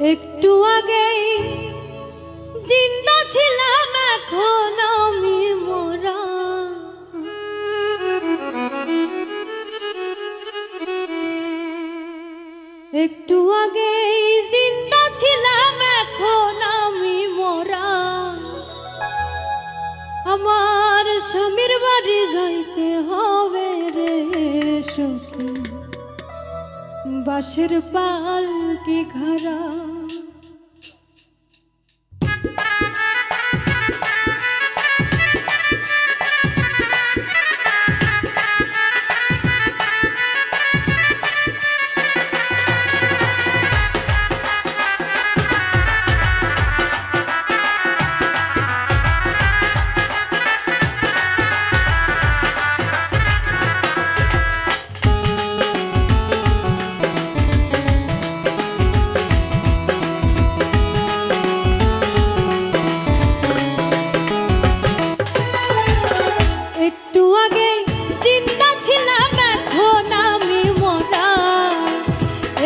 একটু আগেই জিন্দা ছিলাম, এখন আমি মরা। একটু আগেই জিন্দা ছিলাম, এখন আমি মরা। আমার স্বামীর বাড়ি যাইতে হবে রে সখী, বাঁশের পালকি খাড়া।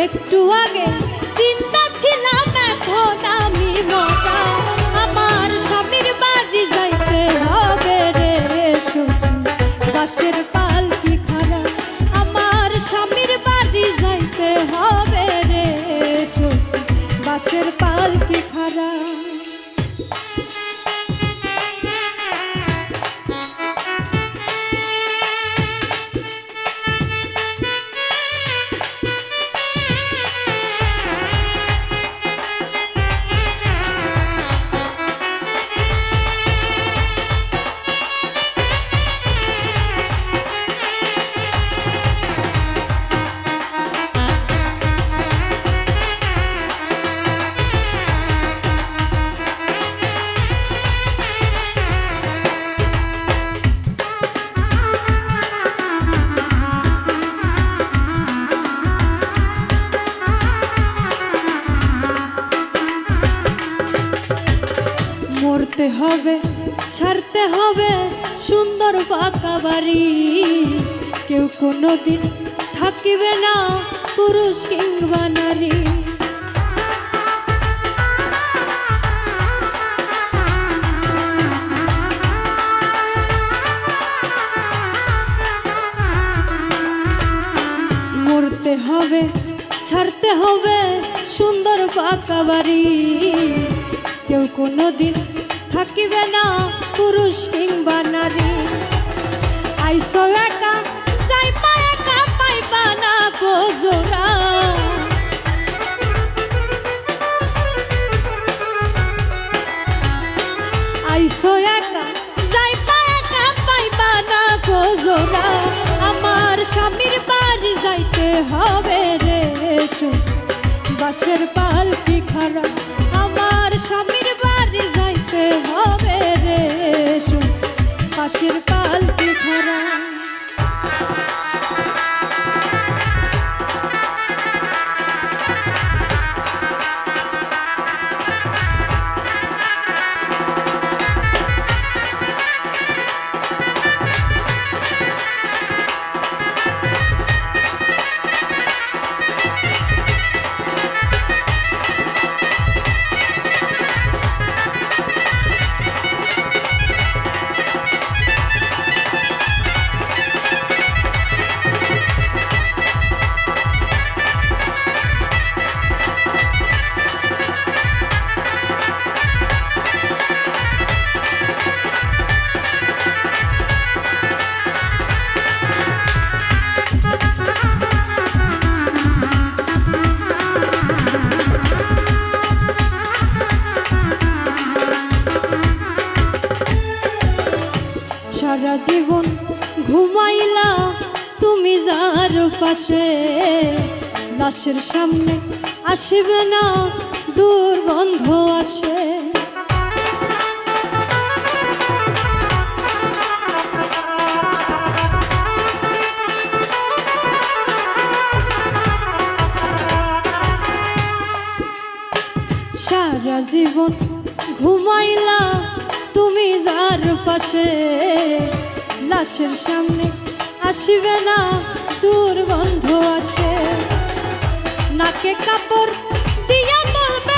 একটু আগে চিন্তা ছিলাম, এখন আমি মরা। আমার স্বামীর বাড়ি যাইতে হবে রে সখী, বাঁশের পালকি খাড়া। আমার স্বামীর বাড়ি যাইতে হবে রে সখী, বাঁশের পালকি খাড়া। মরতে হবে, ছাড়তে হবে সুন্দর পাকা বাড়ি। কেউ কোনোদিন থাকিবে না পুরুষ কিংবা নারী। মরতে হবে, ছাড়তে হবে সুন্দর পাকা বাড়ি। কেউ কোনোদিন থাকিবে না পুরুষ কিংবা নারী। আইসো একা যাইবা একা, পাইবা না গো জোড়া। আইসো একা যাইবা একা, পাইবা না গো জোড়া। আমার স্বামীর বাড়ি যাইতে হবে রে সখী, বাঁশের পালকি খাড়া। আমার স্বামীর বাড়ি যাইতে হবে রে সখী, বাঁশের পালকি খাড়া। সারা জীবন ঘুমাইলা তুমি যার পাশে, লাশের সামনে আসবে না দুর্গন্ধ আসে। সারা জীবন ঘুমাইলা তুমি যার পাশে, লাশের সামনে আসবে না দুর্গন্ধ আসে। নাকে কাপড় দিয়া বলবে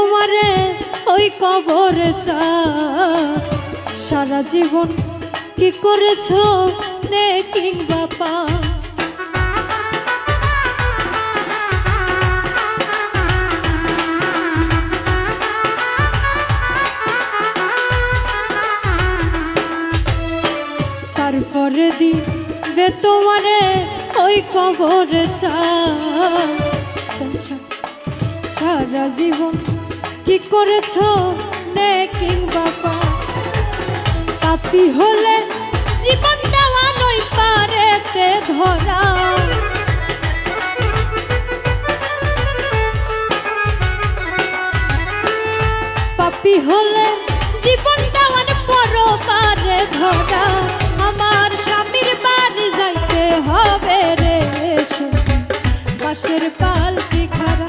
তোমারে ওই কবর চা সারা জীবন কি করেছো নে কিংবা পা তারপরে দিবে তোমারে ওই কবর চা সারা জীবন কি করেছো নে কিংবা পা পাপী হলে জীবন দেওয়া নই পারেতে ধরা পাপী হলে জীবন দেওয়ার পরপারে ধরা আমার স্বামীর বাড়ি যাইতে হবে রে বাঁশের পালকি খাড়া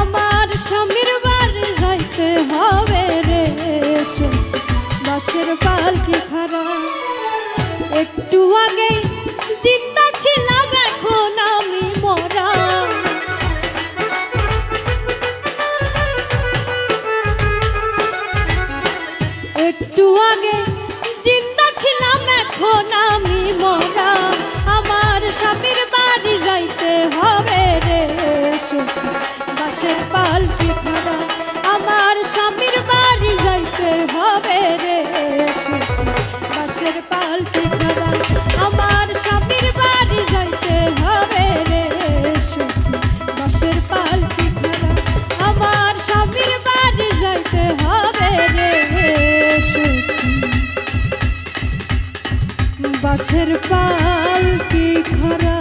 আমার স্বামীর বাড়ি যাইতে হবে রে বাঁশের পালকি খাড়া একটু আগে জিন্দা ছিলাম এখন আমি মরা একটু আগে জিন্দা ছিলাম এখন আমি মরা আমার স্বামীর বাড়ি যাইতে হবে রে বাঁশের পালকি খাড়া আমার স্বামীর বাড়ি যাইতে হবে রে বাঁশের পালকি খাড়া আমার স্বামীর বাড়ি যাইতে হবে রে বাঁশের পালকি খাড়া আমার স্বামীর বাড়ি যাইতে হবে রে বাঁশের পালকি খাড়া।